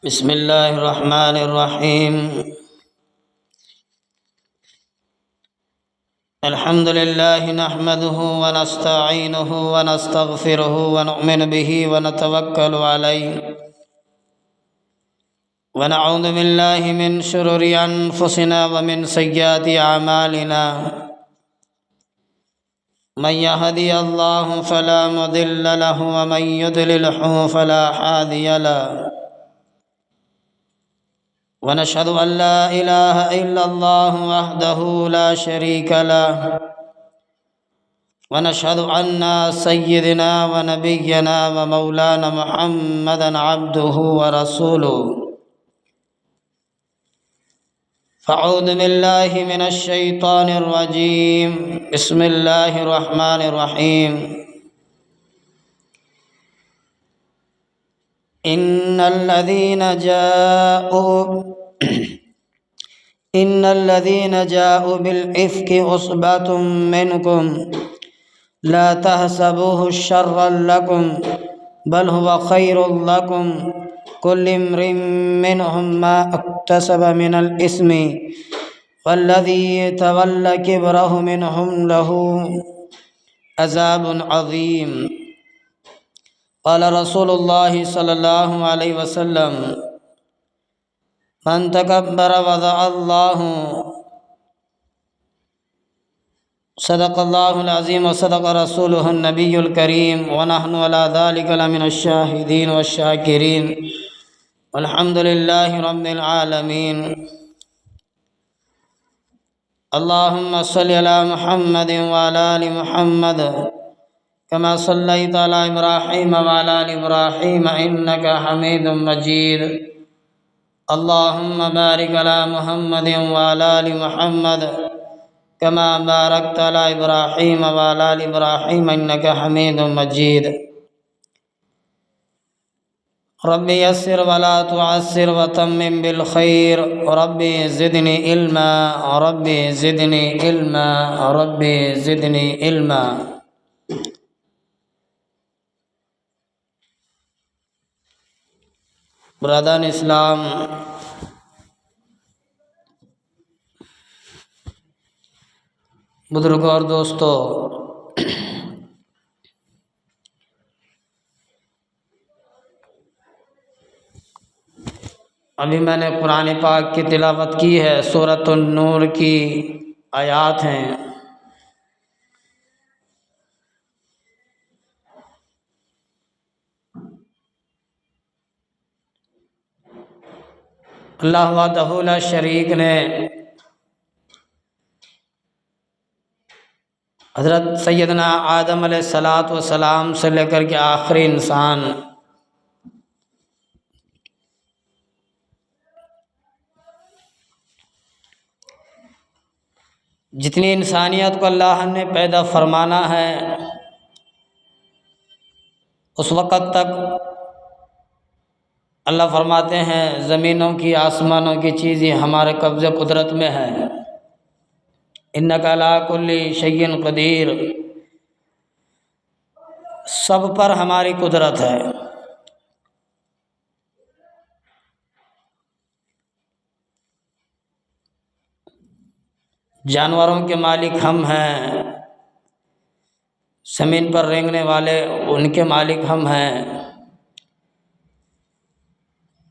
بسم الله الرحمن الرحيم. الحمد لله نحمده ونستعينه ونستغفره ونؤمن به ونتوكل عليه ونعوذ بالله من شرور أنفسنا ومن سيئات أعمالنا. من يهدي الله فلا مضل له ومن يضلله فلا هادي له. ونشهد أن لا إله إلا الله وحده لا شريك له. ونشهد أن سيدنا ونبينا ومولانا محمدا عبده ورسوله. فأعوذ بالله من الشيطان الرجيم. بسم الله الرحمن الرحيم. إن الذين جاءوا بالإفك عصبة منكم لا تحسبوه شرا لكم بل هو خير لكم كل امرئ منهم ما اكتسب من الإثم والذي تولى كبره منهم له عذاب عظيم. قال رسول الله صلى الله عليه وسلم: من تكبر وضع الله. صدق الله العظيم وصدق رسوله النبي الكريم ونحن على ذلك لمن الشاهدين والشاكرين والحمد لله رب العالمين. اللهم صل على محمد وعلى آل محمد كما صليت على إبراهيم وعلى آل إبراهيم إنك حميد مجيد. اللهم بارك على محمد وعلى آل محمد كما باركت على إبراهيم وعلى آل إبراهيم إنك حميد مجيد. رب يسر ولا تعسر وتمم بالخير. ربي زدني علما ربي زدني علما ربي زدني علما. برادران اسلام، بزرگوں اور دوستو، ابھی میں نے قرآن پاک کی تلاوت کی ہے. سورۃ النور کی آیات ہیں. اللہ وحدہ لا شریک نے حضرت سیدنا آدم علیہ السلام سے لے کر کے آخری انسان جتنی انسانیت کو اللہ نے پیدا فرمانا ہے، اس وقت تک اللہ فرماتے ہیں زمینوں کی آسمانوں کی چیزیں ہمارے قبضے قدرت میں ہے. انک علی کل شیء قدیر. سب پر ہماری قدرت ہے. جانوروں کے مالک ہم ہیں، زمین پر رینگنے والے ان کے مالک ہم ہیں،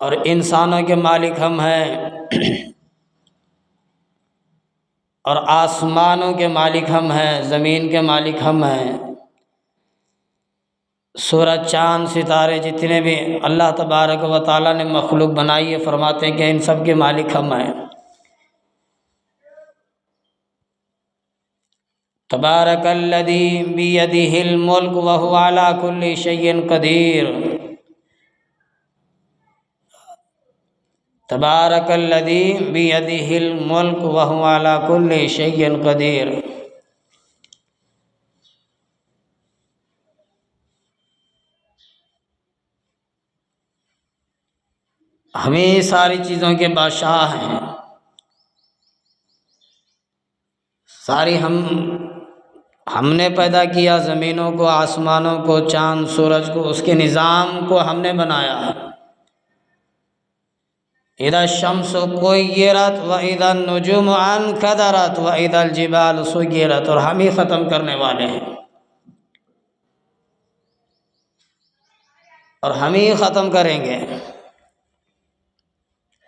اور انسانوں کے مالک ہم ہیں، اور آسمانوں کے مالک ہم ہیں، زمین کے مالک ہم ہیں. سورج، چاند، ستارے جتنے بھی اللہ تبارک و تعالیٰ نے مخلوق بنائی ہے، فرماتے ہیں کہ ان سب کے مالک ہم ہیں. تبارک الذی بیدہ الملک وہو علی کل شیء قدیر. تبارک الذی بیدہ الملک وہو علی کل شیء قدیر. ہمیں ساری چیزوں کے بادشاہ ہیں. ساری ہم نے پیدا کیا، زمینوں کو، آسمانوں کو، چاند سورج کو، اس کے نظام کو ہم نے بنایا ہے. اذا الشمس کویرت و اذا النجوم انکدرت و اذا الجبال سیرت، اور ہم ہی ختم کرنے والے ہیں، اور ہم ہی ختم کریں گے،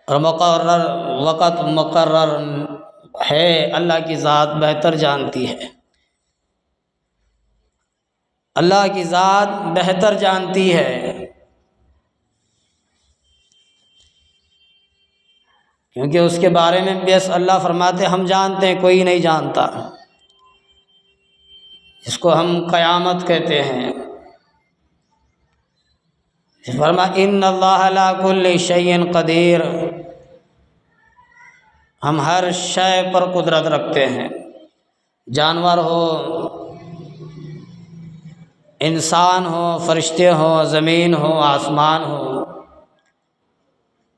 اور مقرر وقت مقرر ہے، اللہ کی ذات بہتر جانتی ہے، اللہ کی ذات بہتر جانتی ہے، کیونکہ اس کے بارے میں بس اللہ فرماتے ہم جانتے ہیں، کوئی نہیں جانتا، اس کو ہم قیامت کہتے ہیں۔ فرما ان اللہ علی کل شیء قدیر، ہم ہر شے پر قدرت رکھتے ہیں، جانور ہو، انسان ہو، فرشتے ہو، زمین ہو، آسمان ہو،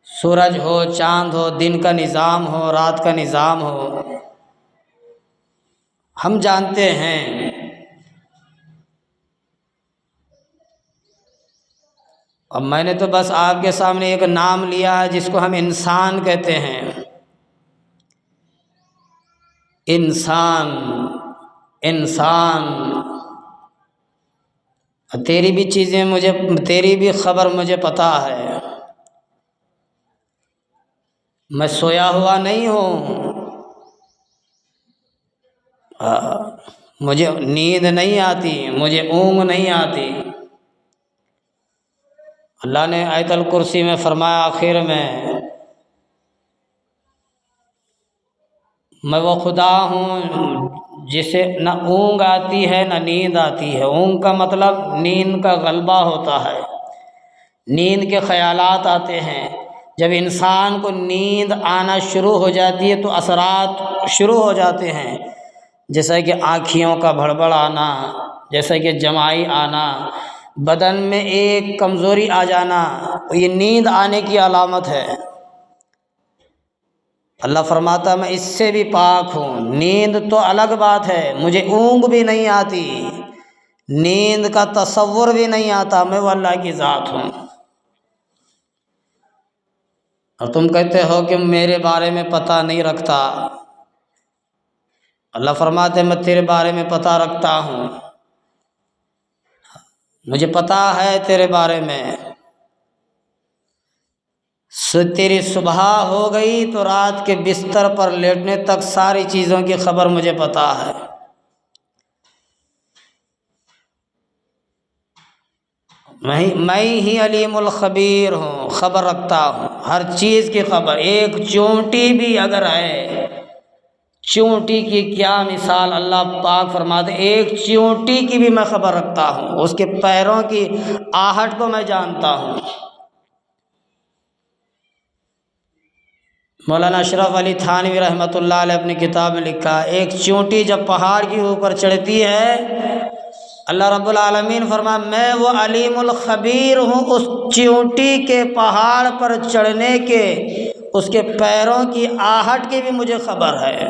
سورج ہو، چاند ہو، دن کا نظام ہو، رات کا نظام ہو، ہم جانتے ہیں۔ اب میں نے تو بس آپ کے سامنے ایک نام لیا ہے جس کو ہم انسان کہتے ہیں، انسان، انسان، تیری بھی چیزیں مجھے، تیری بھی خبر مجھے پتہ ہے، میں سویا ہوا نہیں ہوں، مجھے نیند نہیں آتی، مجھے اونگ نہیں آتی۔ اللہ نے آیت الکرسی میں فرمایا آخر میں وہ خدا ہوں جسے نہ اونگ آتی ہے نہ نیند آتی ہے۔ اونگ کا مطلب نیند کا غلبہ ہوتا ہے، نیند کے خیالات آتے ہیں۔ جب انسان کو نیند آنا شروع ہو جاتی ہے تو اثرات شروع ہو جاتے ہیں، جیسا کہ آنکھیوں کا بھڑبڑ آنا، جیسا کہ جمائی آنا، بدن میں ایک کمزوری آ جانا، یہ نیند آنے کی علامت ہے۔ اللہ فرماتا میں اس سے بھی پاک ہوں، نیند تو الگ بات ہے، مجھے اونگ بھی نہیں آتی، نیند کا تصور بھی نہیں آتا، میں وہ اللہ کی ذات ہوں۔ اور تم کہتے ہو کہ میرے بارے میں پتہ نہیں رکھتا، اللہ فرماتے میں تیرے بارے میں پتہ رکھتا ہوں، مجھے پتہ ہے تیرے بارے میں۔ تیری صبح ہو گئی تو رات کے بستر پر لیٹنے تک ساری چیزوں کی خبر مجھے پتہ ہے۔ میں ہی علیم الخبیر ہوں، خبر رکھتا ہوں ہر چیز کی خبر۔ ایک چونٹی بھی اگر ہے، چونٹی کی کیا مثال اللہ پاک فرماتے، ایک چونٹی کی بھی میں خبر رکھتا ہوں، اس کے پیروں کی آہٹ کو میں جانتا ہوں۔ مولانا اشرف علی تھانوی رحمۃ اللہ علیہ اپنی کتاب میں لکھا، ایک چونٹی جب پہاڑ کے اوپر چڑھتی ہے، اللہ رب العالمین فرمایا میں وہ علیم الخبیر ہوں، اس چونٹی کے پہاڑ پر چڑھنے کے، اس کے پیروں کی آہٹ کی بھی مجھے خبر ہے۔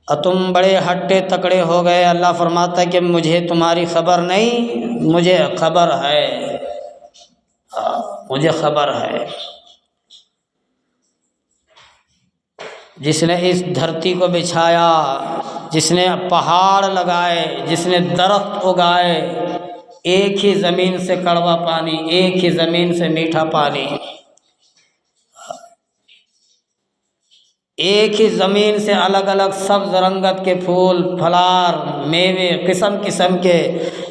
اور تم بڑے ہٹے تکڑے ہو گئے، اللہ فرماتا ہے کہ مجھے تمہاری خبر نہیں، مجھے خبر ہے، مجھے خبر ہے۔ جس نے اس دھرتی کو بچھایا، جس نے پہاڑ لگائے، جس نے درخت اگائے، ایک ہی زمین سے کڑوا پانی، ایک ہی زمین سے میٹھا پانی، ایک ہی زمین سے الگ الگ سبز رنگت کے پھول پھلار، میوے، قسم قسم کے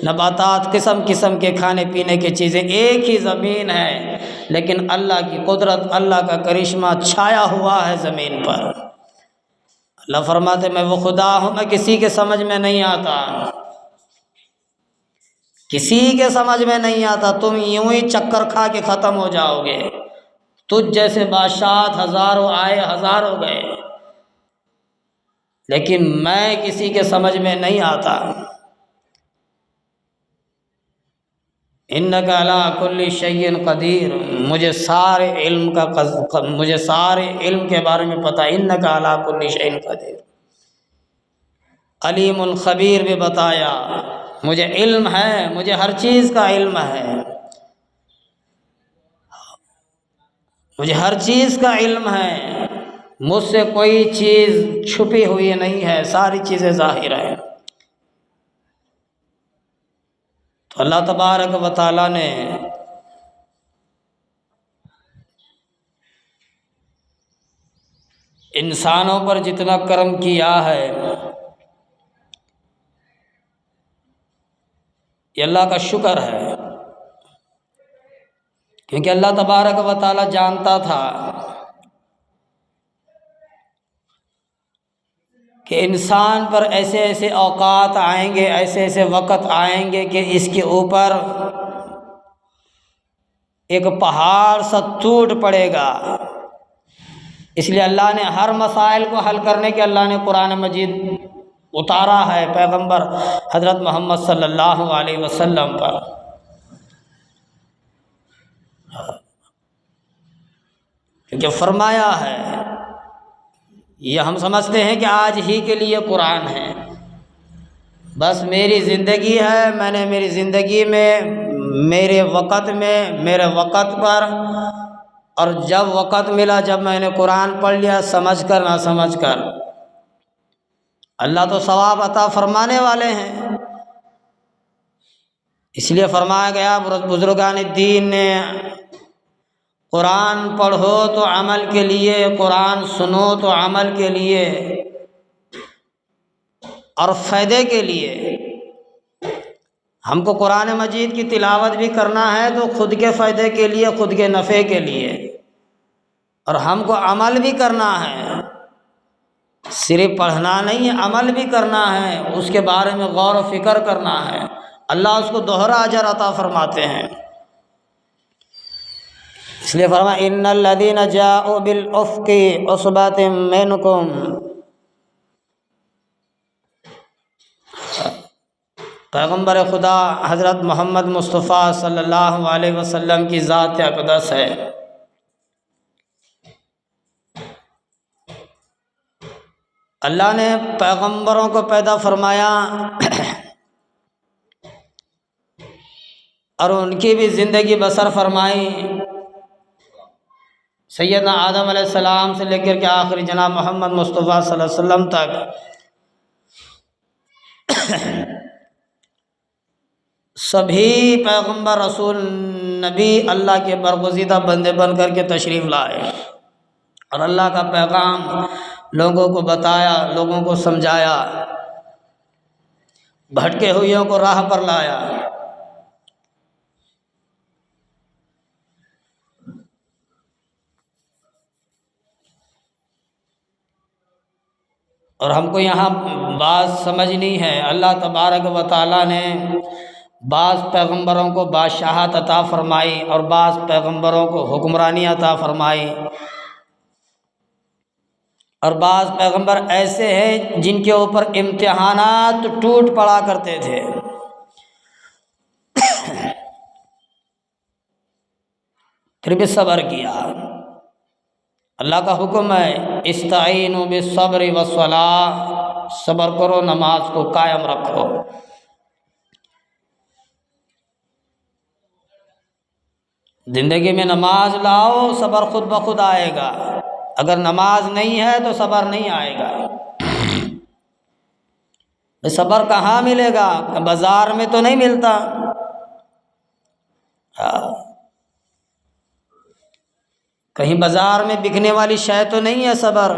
نباتات، قسم قسم کے کھانے پینے کی چیزیں، ایک ہی زمین ہے، لیکن اللہ کی قدرت، اللہ کا کرشمہ چھایا ہوا ہے زمین پر۔ اللہ فرماتے میں وہ خدا ہوں، میں کسی کے سمجھ میں نہیں آتا، کسی کے سمجھ میں نہیں آتا، تم یوں ہی چکر کھا کے ختم ہو جاؤ گے، تجھ جیسے بادشاہ ہزاروں آئے ہزاروں گئے، لیکن میں کسی کے سمجھ میں نہیں آتا۔ انک علی کل شیء قدیر، مجھے سارے علم کے بارے میں پتہ، انک علی کل شیء قدیر۔ علیم الخبیر بھی بتایا، مجھے علم ہے، مجھے ہر چیز کا علم ہے۔ مجھے ہر چیز کا علم ہے، مجھ سے کوئی چیز چھپی ہوئی نہیں ہے، ساری چیزیں ظاہر ہیں۔ تو اللہ تبارک و تعالیٰ نے انسانوں پر جتنا کرم کیا ہے، یہ اللہ کا شکر ہے، کیونکہ اللہ تبارک و تعالیٰ جانتا تھا کہ انسان پر ایسے ایسے اوقات آئیں گے، ایسے ایسے وقت آئیں گے کہ اس کے اوپر ایک پہاڑ سا ٹوٹ پڑے گا۔ اس لیے اللہ نے ہر مسائل کو حل کرنے کے اللہ نے قرآن مجید اتارا ہے پیغمبر حضرت محمد صلی اللہ علیہ وسلم پر۔ کیونکہ فرمایا ہے، یہ ہم سمجھتے ہیں کہ آج ہی کے لیے قرآن ہے، بس میری زندگی ہے، میں نے میری زندگی میں میرے وقت میں میرے وقت پر، اور جب وقت ملا جب میں نے قرآن پڑھ لیا، سمجھ کر نہ سمجھ کر، اللہ تو ثواب عطا فرمانے والے ہیں۔ اس لیے فرمایا گیا بزرگان دین نے، قرآن پڑھو تو عمل کے لیے، قرآن سنو تو عمل کے لیے اور فائدے کے لیے۔ ہم کو قرآن مجید کی تلاوت بھی کرنا ہے تو خود کے فائدے کے لیے، خود کے نفع کے لیے، اور ہم کو عمل بھی کرنا ہے، صرف پڑھنا نہیں ہے، عمل بھی کرنا ہے، اس کے بارے میں غور و فکر کرنا ہے۔ اللہ اس کو دوہرا اجر عطا فرماتے ہیں۔ اس لیے فرمایا ان الذین جاءوا بالافک عصبۃ منکم، پیغمبر خدا حضرت محمد مصطفیٰ صلی اللہ علیہ وسلم کی ذات اقدس ہے۔ اللہ نے پیغمبروں کو پیدا فرمایا اور ان کی بھی زندگی بسر فرمائی، سیدنا آدم علیہ السلام سے لے کر کے آخری جناب محمد مصطفیٰ صلی اللہ علیہ وسلم تک سبھی پیغمبر رسول نبی اللہ کے برگزیدہ بندے بن کر کے تشریف لائے اور اللہ کا پیغام لوگوں کو بتایا، لوگوں کو سمجھایا، بھٹکے ہوئیوں کو راہ پر لایا۔ اور ہم کو یہاں بات سمجھنی ہے، اللہ تبارک و تعالیٰ نے بعض پیغمبروں کو بادشاہت عطا فرمائی اور بعض پیغمبروں کو حکمرانی عطا فرمائی، اور بعض پیغمبر ایسے ہیں جن کے اوپر امتحانات ٹوٹ پڑا کرتے تھے، پھر بھی صبر کیا۔ اللہ کا حکم ہے استعینوا بالصبر والصلاۃ، صبر کرو، نماز کو قائم رکھو۔ زندگی میں نماز لاؤ، صبر خود بخود آئے گا۔ اگر نماز نہیں ہے تو صبر نہیں آئے گا۔ صبر کہاں ملے گا؟ بازار میں تو نہیں ملتا۔ کہیں بازار میں بکنے والی شے تو نہیں ہے صبر۔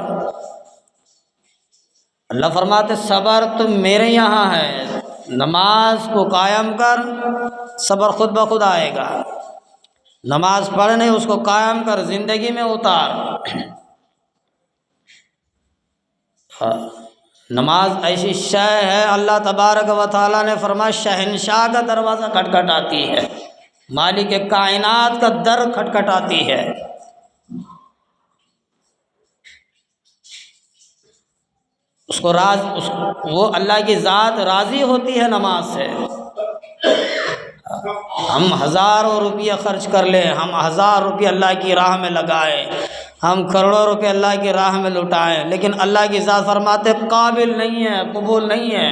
اللہ فرماتے صبر تو میرے یہاں ہے، نماز کو قائم کر، صبر خود بخود آئے گا۔ نماز پڑھنے اس کو قائم کر، زندگی میں اتار۔ نماز ایسی شے ہے، اللہ تبارک و تعالیٰ نے فرمایا شہنشاہ کا دروازہ کھٹکھٹاتی ہے، مالک کائنات کا در کھٹکھٹاتی ہے۔ اس کو وہ اللہ کی ذات راضی ہوتی ہے نماز سے۔ ہم ہزاروں روپیہ خرچ کر لیں، ہم 1000 روپیہ اللہ کی راہ میں لگائیں، ہم کروڑوں روپے اللہ کی راہ میں لٹائیں، لیکن اللہ کی ذات فرماتے قابل نہیں ہے، قبول نہیں ہے۔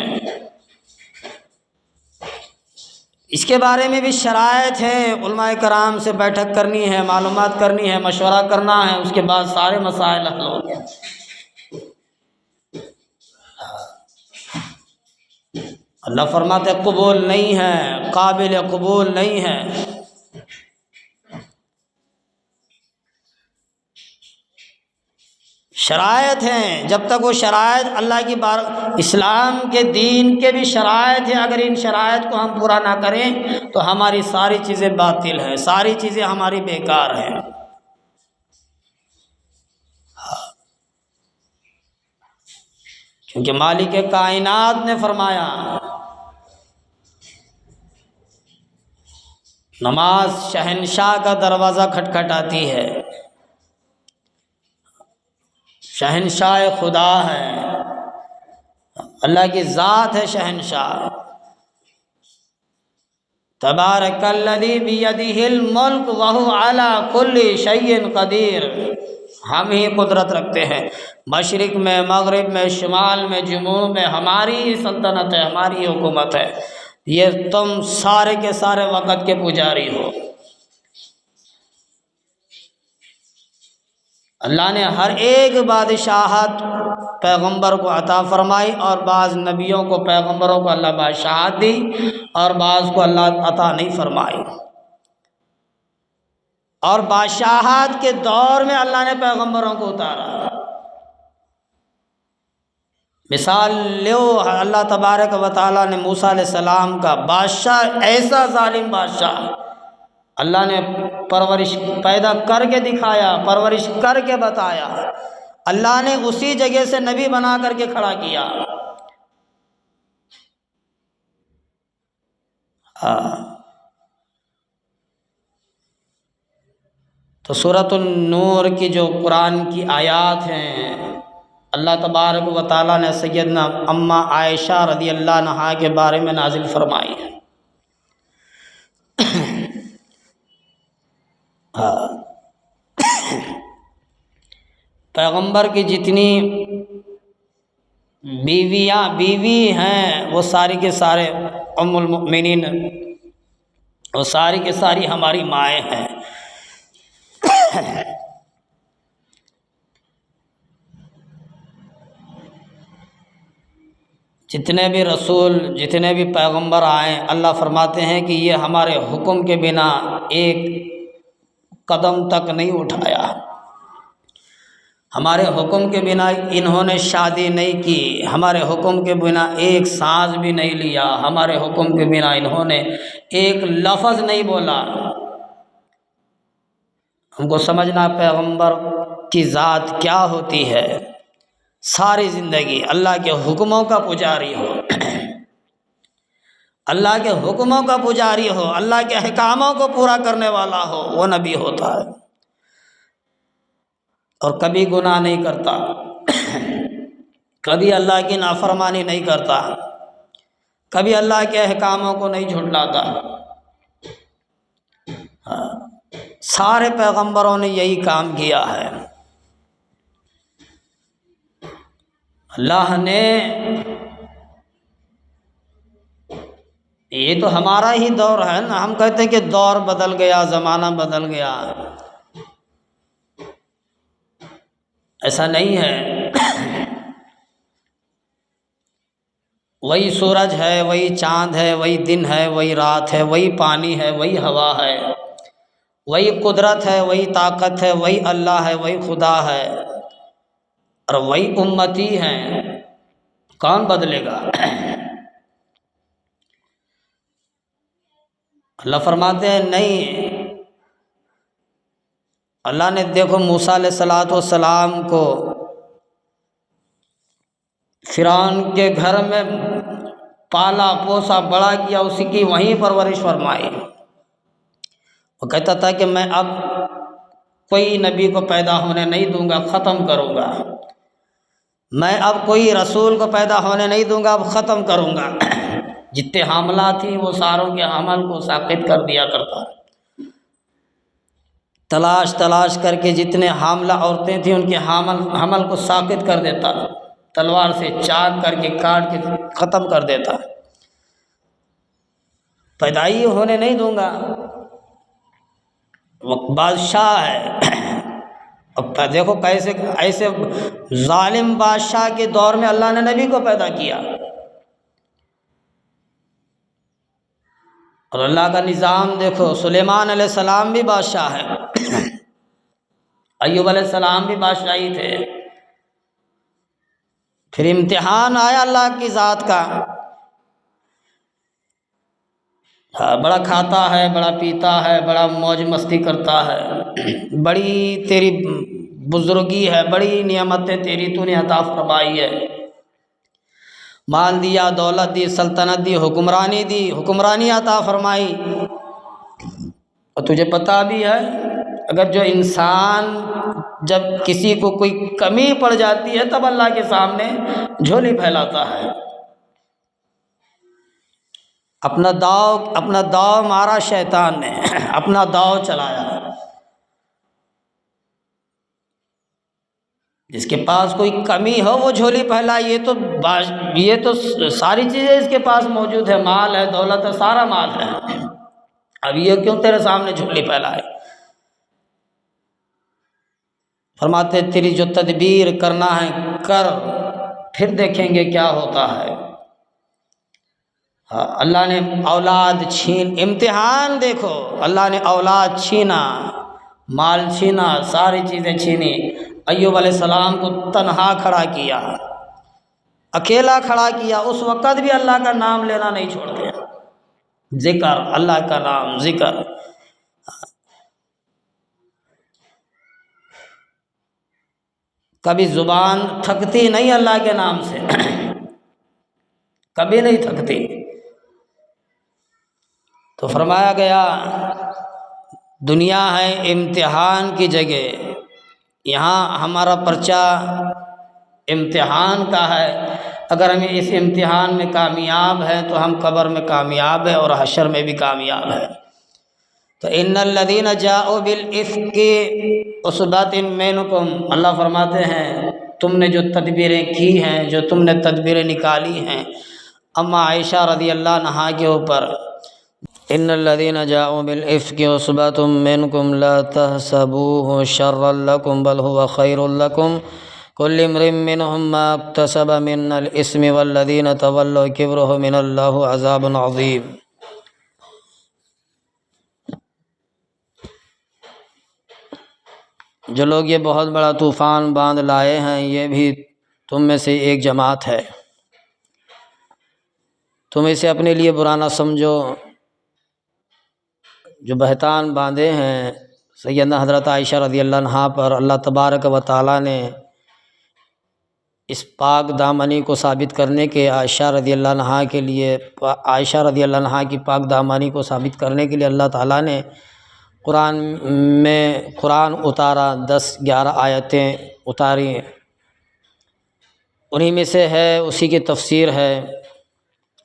اس کے بارے میں بھی شرائط ہیں، علماء کرام سے بیٹھک کرنی ہے، معلومات کرنی ہے، مشورہ کرنا ہے، اس کے بعد سارے مسائل حل ہو گئے۔ اللہ فرماتے ہیں قبول نہیں ہے، قابل قبول نہیں ہے۔ شرائط ہیں، جب تک وہ شرائط اللہ کی اسلام کے دین کے بھی شرائط ہیں، اگر ان شرائط کو ہم پورا نہ کریں تو ہماری ساری چیزیں باطل ہیں، ساری چیزیں ہماری بیکار ہیں۔ کیونکہ مالک کائنات نے فرمایا نماز شہنشاہ کا دروازہ کھٹکھٹاتی ہے، شہنشاہ خدا ہے، اللہ کی ذات ہے شہنشاہ۔ تبارک الذی بیدہ الملک وہو علی کل شیء قدیر۔ ہم ہی قدرت رکھتے ہیں، مشرق میں، مغرب میں، شمال میں، جنوب میں، ہماری ہی سلطنت ہے، ہماری ہی حکومت ہے، یہ تم سارے کے سارے وقت کے پجاری ہو۔ اللہ نے ہر ایک بادشاہت پیغمبر کو عطا فرمائی، اور بعض نبیوں کو، پیغمبروں کو اللہ بادشاہت دی، اور بعض کو اللہ عطا نہیں فرمائی۔ اور بادشاہت کے دور میں اللہ نے پیغمبروں کو اتارا۔ مثال لو، اللہ تبارک و تعالیٰ نے موسیٰ علیہ السلام کا بادشاہ، ایسا ظالم بادشاہ اللہ نے پرورش پیدا کر کے دکھایا، پرورش کر کے بتایا، اللہ نے اسی جگہ سے نبی بنا کر کے کھڑا کیا۔ تو سورۃ النور کی جو قرآن کی آیات ہیں، اللہ تبارک و تعالیٰ نے سیدنا اماں عائشہ رضی اللہ عنہا کے بارے میں نازل فرمائی ہے۔ پیغمبر کی جتنی بیوی ہیں وہ ساری کے سارے ام المؤمنین، وہ ساری کے ساری ہماری مائیں ہیں۔ جتنے بھی رسول، جتنے بھی پیغمبر آئے، اللہ فرماتے ہیں کہ یہ ہمارے حکم کے بنا ایک قدم تک نہیں اٹھایا، ہمارے حکم کے بنا انہوں نے شادی نہیں کی، ہمارے حکم کے بنا ایک سانس بھی نہیں لیا، ہمارے حکم کے بنا انہوں نے ایک لفظ نہیں بولا۔ ہم کو سمجھنا پیغمبر کی ذات کیا ہوتی ہے، ساری زندگی اللہ کے حکموں کا پجاری ہو، اللہ کے حکموں کا پجاری ہو، اللہ کے احکاموں کو پورا کرنے والا ہو، وہ نبی ہوتا ہے۔ اور کبھی گناہ نہیں کرتا، کبھی اللہ کی نافرمانی نہیں کرتا، کبھی اللہ کے احکاموں کو نہیں جھٹلاتا۔ سارے پیغمبروں نے یہی کام کیا ہے۔ اللہ نے، یہ تو ہمارا ہی دور ہے نا، ہم کہتے ہیں کہ دور بدل گیا، زمانہ بدل گیا، ایسا نہیں ہے۔ وہی سورج ہے، وہی چاند ہے، وہی دن ہے، وہی رات ہے، وہی پانی ہے، وہی ہوا ہے، وہی قدرت ہے، وہی طاقت ہے، وہی اللہ ہے، وہی خدا ہے، اور وہی امتی ہیں، کون بدلے گا؟ اللہ فرماتے ہیں نہیں، اللہ نے دیکھو موسیٰ علیہ السلام کو فرعون کے گھر میں پالا پوسا بڑا کیا، اسی کی وہیں پرورش فرمائی۔ وہ کہتا تھا کہ میں اب کوئی نبی کو پیدا ہونے نہیں دوں گا، ختم کروں گا، میں اب کوئی رسول کو پیدا ہونے نہیں دوں گا، اب ختم کروں گا۔ جتنے حاملہ تھی وہ ساروں کے حمل کو ساقط کر دیا کرتا، تلاش کر کے جتنے حاملہ عورتیں تھیں ان کے حمل کو ساقط کر دیتا، تلوار سے چاک کر کے کاٹ کے ختم کر دیتا۔ پیدائی ہونے نہیں دوں گا۔ وہ بادشاہ ہے۔ اب دیکھو کیسے ایسے ظالم بادشاہ کے دور میں اللہ نے نبی کو پیدا کیا، اور اللہ کا نظام دیکھو، سلیمان علیہ السلام بھی بادشاہ ہے، ایوب علیہ السلام بھی بادشاہی تھے، پھر امتحان آیا اللہ کی ذات کا، بڑا کھاتا ہے، بڑا پیتا ہے، بڑا موج مستی کرتا ہے، بڑی تیری بزرگی ہے، بڑی نعمتیں تیری تو نے عطا فرمائی ہے، مال دیا، دولت دی، سلطنت دی، حکمرانی دی، حکمرانی عطا فرمائی۔ اور تجھے پتہ بھی ہے اگر جو انسان جب کسی کو کوئی کمی پڑ جاتی ہے تب اللہ کے سامنے جھولی پھیلاتا ہے، اپنا داؤ مارا شیطان نے، اپنا داؤ چلایا۔ جس کے پاس کوئی کمی ہو وہ جھولی پھیلائے، یہ تو ساری چیزیں اس کے پاس موجود ہے، مال ہے، دولت ہے، سارا مال ہے، اب یہ کیوں تیرے سامنے جھولی پھیلائے؟ فرماتے تیری جو تدبیر کرنا ہے کر، پھر دیکھیں گے کیا ہوتا ہے۔ اللہ نے اولاد چھین، امتحان دیکھو، اللہ نے اولاد چھینا، مال چھینا، ساری چیزیں چھینی، ایوب علیہ السلام کو تنہا کھڑا کیا، اکیلا کھڑا کیا، اس وقت بھی اللہ کا نام لینا نہیں چھوڑتے، ذکر، اللہ کا نام، ذکر۔ کبھی زبان تھکتی نہیں اللہ کے نام سے، کبھی نہیں تھکتی۔ تو فرمایا گیا دنیا ہے امتحان کی جگہ، یہاں ہمارا پرچہ امتحان کا ہے، اگر ہم اس امتحان میں کامیاب ہیں تو ہم قبر میں کامیاب ہیں اور حشر میں بھی کامیاب ہیں۔ تو ان الذین جاءوا بالافک عصبۃ منکم، اللہ فرماتے ہیں تم نے جو تدبیریں کی ہیں، جو تم نے تدبیریں نکالی ہیں اما عائشہ رضی اللہ عنہا کے اوپر، ان الذین جاءوا بالافک عصبۃ منکم لا تحسبوه شرا لکم بل هو خیر لکم کل امرئ منهم ما اکتسب من الاثم والذین تولوا کبرہ من اللہ عذاب عظیم۔ جو لوگ یہ بہت بڑا طوفان باندھ لائے ہیں یہ بھی تم میں سے ایک جماعت ہے، تم اسے اپنے لیے برا نہ سمجھو۔ جو بہتان باندھے ہیں سیدنا حضرت عائشہ رضی اللہ عنہا پر، اللہ تبارک و تعالیٰ نے اس پاک دامنی کو ثابت کرنے کے عائشہ رضی اللہ عنہا کے لیے، عائشہ رضی اللہ عنہا کی پاک دامنی کو ثابت کرنے کے لیے اللہ تعالیٰ نے قرآن اتارا، 10-11 آیتیں اتاری، انہی میں سے ہے، اسی کی تفسیر ہے۔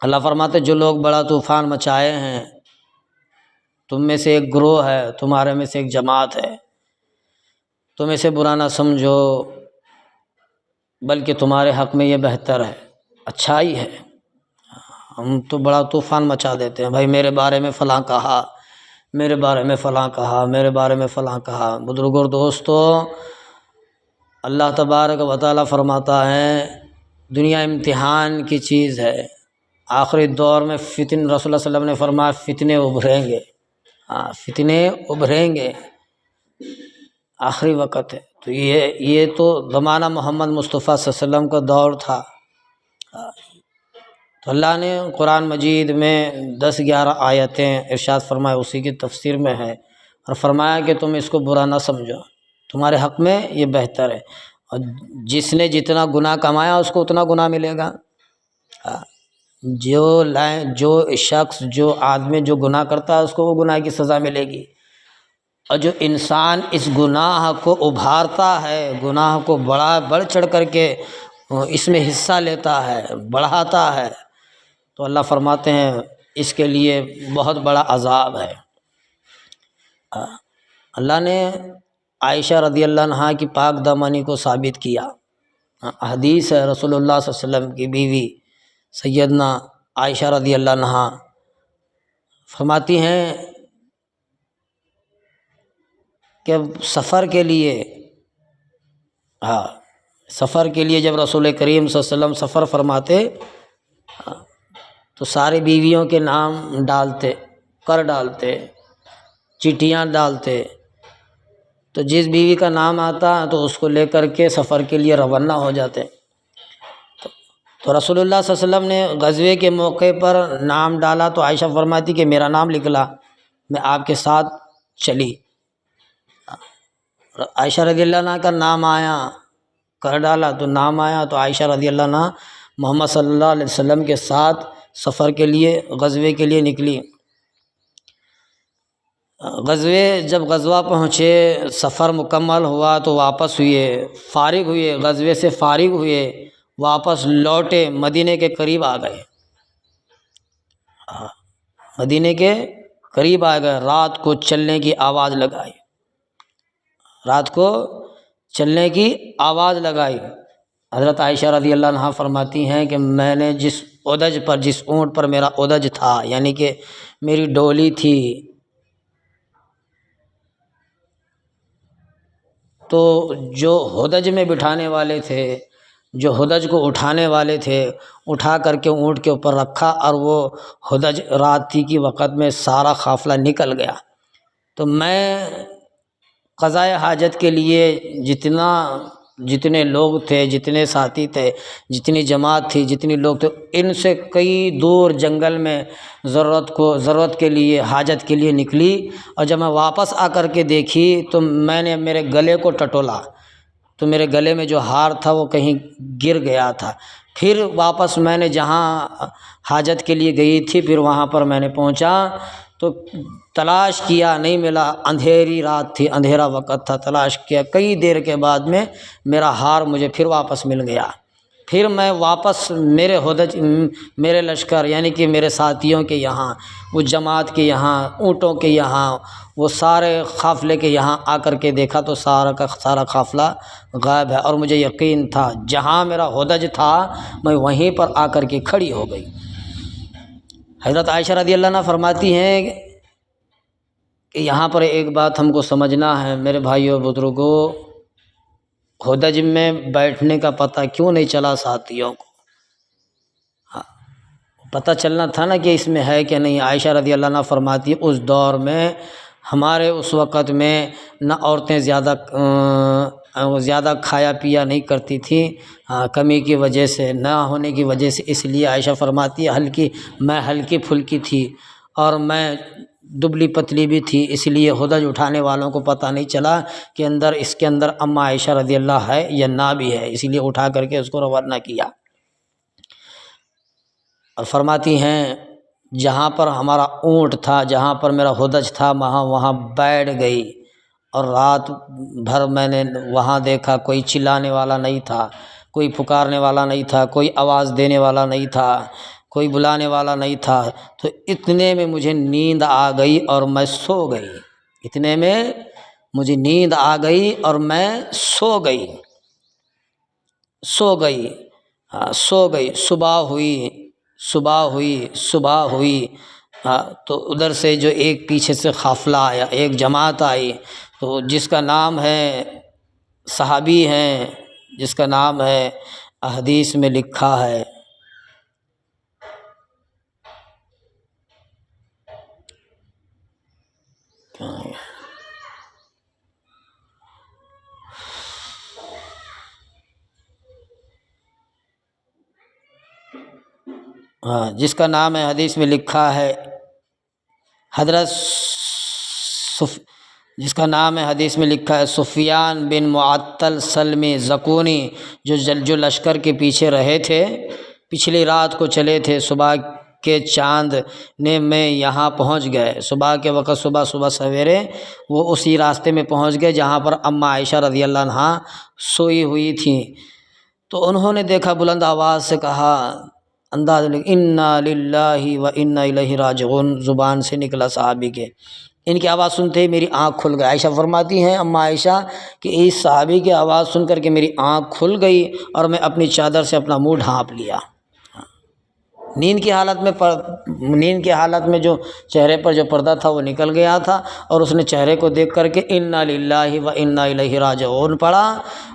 اللہ فرماتے جو لوگ بڑا طوفان مچائے ہیں تم میں سے ایک گروہ ہے، تمہارے میں سے ایک جماعت ہے، تم اسے برا نہ سمجھو بلکہ تمہارے حق میں یہ بہتر ہے، اچھائی ہے۔ ہم تو بڑا طوفان مچا دیتے ہیں، بھائی میرے بارے میں فلاں کہا، میرے بارے میں فلاں کہا، میرے بارے میں فلاں کہا۔ بزرگوں اور دوستو، اللہ تبارک و تعالیٰ فرماتا ہے دنیا امتحان کی چیز ہے، آخری دور میں رسول اللہ صلی اللہ علیہ وسلم نے فرمایا فتنے ابھریں گے، فتنے ابھریں گے، آخری وقت ہے۔ تو یہ تو زمانہ محمد مصطفیٰ صلی اللہ علیہ وسلم کا دور تھا۔ تو اللہ نے قرآن مجید میں 10-11 آیتیں ارشاد فرمایا، اسی کی تفسیر میں ہے، اور فرمایا کہ تم اس کو برا نہ سمجھو، تمہارے حق میں یہ بہتر ہے، اور جس نے جتنا گناہ کمایا اس کو اتنا گناہ ملے گا۔ جو شخص، جو آدمی جو گناہ کرتا ہے اس کو وہ گناہ کی سزا ملے گی، اور جو انسان اس گناہ کو ابھارتا ہے، گناہ کو بڑھ چڑھ کر کے اس میں حصہ لیتا ہے، بڑھاتا ہے، تو اللہ فرماتے ہیں اس کے لیے بہت بڑا عذاب ہے۔ اللہ نے عائشہ رضی اللہ عنہا کی پاک دامنی کو ثابت کیا۔ حدیث ہے رسول اللہ صلی اللہ علیہ وسلم کی بیوی سیدنا عائشہ رضی اللہ عنہا فرماتی ہیں کہ سفر کے لیے سفر کے لیے جب رسول کریم صلی اللہ علیہ وسلم سفر فرماتے تو ساری بیویوں کے نام ڈالتے چٹھیاں ڈالتے، تو جس بیوی کا نام آتا تو اس کو لے کر کے سفر کے لیے روانہ ہو جاتے۔ تو رسول اللہ صلی اللہ علیہ وسلم نے غزوے کے موقع پر نام ڈالا تو عائشہ فرماتی کہ میرا نام نکلا، میں آپ کے ساتھ چلی۔ عائشہ رضی اللہ عنہ کا نام آیا، کر ڈالا تو نام آیا، تو عائشہ رضی اللہ عنہ محمد صلی اللہ علیہ وسلم کے ساتھ سفر کے لیے غزوے کے لیے نکلی۔ جب غزوہ پہنچے، سفر مکمل ہوا تو واپس غزوے سے فارغ ہوئے، واپس لوٹے، مدینے کے قریب آ گئے، رات کو چلنے کی آواز لگائی۔ حضرت عائشہ رضی اللہ عنہا فرماتی ہیں کہ میں نے جس اونٹ پر میرا اودج تھا، یعنی کہ میری ڈولی تھی، تو جو ہودج میں بٹھانے والے تھے، جو ہودج کو اٹھانے والے تھے، اٹھا کر کے اونٹ کے اوپر رکھا، اور وہ ہودج رات تھی کی وقت میں سارا قافلہ نکل گیا۔ تو میں قضائے حاجت کے لیے جتنے لوگ تھے، جتنے ساتھی تھے، جتنی جماعت تھی، جتنے لوگ تھے، ان سے کئی دور جنگل میں ضرورت کے لیے، حاجت کے لیے نکلی، اور جب میں واپس آ کر کے دیکھی تو میں نے میرے گلے کو ٹٹولا، تو میرے گلے میں جو ہار تھا وہ کہیں گر گیا تھا۔ پھر واپس میں نے جہاں حاجت کے لیے گئی تھی، پھر وہاں پر میں نے پہنچا تو تلاش کیا، نہیں ملا، اندھیری رات تھی، اندھیرا وقت تھا، تلاش کیا، کئی دیر کے بعد میں میرا ہار مجھے پھر واپس مل گیا۔ پھر میں واپس میرے لشکر یعنی کہ میرے ساتھیوں کے یہاں، وہ جماعت کے یہاں، اونٹوں کے یہاں، وہ سارے قافلے کے یہاں آ کر کے دیکھا تو سارا کا سارا قافلہ غائب ہے، اور مجھے یقین تھا جہاں میرا ہودج تھا میں وہیں پر آ کر کے کھڑی ہو گئی۔ حضرت عائشہ رضی اللہ عنہ فرماتی ہیں کہ یہاں پر ایک بات ہم کو سمجھنا ہے میرے بھائیوں بزرگوں، ہودج میں بیٹھنے کا پتہ کیوں نہیں چلا ساتھیوں کو؟ پتہ چلنا تھا نا کہ اس میں ہے کہ نہیں۔ عائشہ رضی اللہ عنہ فرماتی ہے اس دور میں، ہمارے اس وقت میں نہ عورتیں زیادہ کھایا پیا نہیں کرتی تھیں، کمی کی وجہ سے، نہ ہونے کی وجہ سے، اس لیے عائشہ فرماتی ہے میں ہلکی پھلکی تھی اور میں دبلی پتلی بھی تھی، اس لیے ہودج اٹھانے والوں کو پتہ نہیں چلا کہ اس کے اندر اما عائشہ رضی اللہ ہے یا نہ بھی ہے، اسی لیے اٹھا کر کے اس کو روانہ کیا۔ اور فرماتی ہیں جہاں پر ہمارا اونٹ تھا، جہاں پر میرا ہودج تھا، وہاں بیٹھ گئی، اور رات بھر میں نے وہاں دیکھا کوئی چلانے والا نہیں تھا، کوئی پکارنے والا نہیں تھا، کوئی آواز دینے والا نہیں تھا، کوئی بلانے والا نہیں تھا۔ تو اتنے میں مجھے نیند آ گئی اور میں سو گئی۔ صبح ہوئی تو ادھر سے جو ایک پیچھے سے قافلہ آیا، ایک جماعت آئی، تو جس کا نام ہے صحابی ہیں، جس کا نام ہے احادیث میں لکھا ہے، جس کا نام ہے حدیث میں لکھا ہے سفیان بن معطل سلمی زکونی، جو لشکر کے پیچھے رہے تھے، پچھلی رات کو چلے تھے، صبح کے چاند میں یہاں پہنچ گئے، صبح کے وقت صبح سویرے وہ اسی راستے میں پہنچ گئے جہاں پر اما عائشہ رضی اللہ عنہا سوئی ہوئی تھیں۔ تو انہوں نے دیکھا، بلند آواز سے کہا، انداز انا للہ و انا الیہ راجعون زبان سے نکلا صحابی کے۔ ان کی آواز سنتے ہی میری آنکھ کھل گئی۔ عائشہ فرماتی ہیں اما عائشہ کہ اس صحابی کی آواز سن کر کے میری آنکھ کھل گئی اور میں اپنی چادر سے اپنا منہ ڈھانپ لیا، نیند کی حالت میں جو چہرے پر جو پردہ تھا وہ نکل گیا تھا، اور اس نے چہرے کو دیکھ کر کے انا للہ و انا الیہ راجعون پڑھا،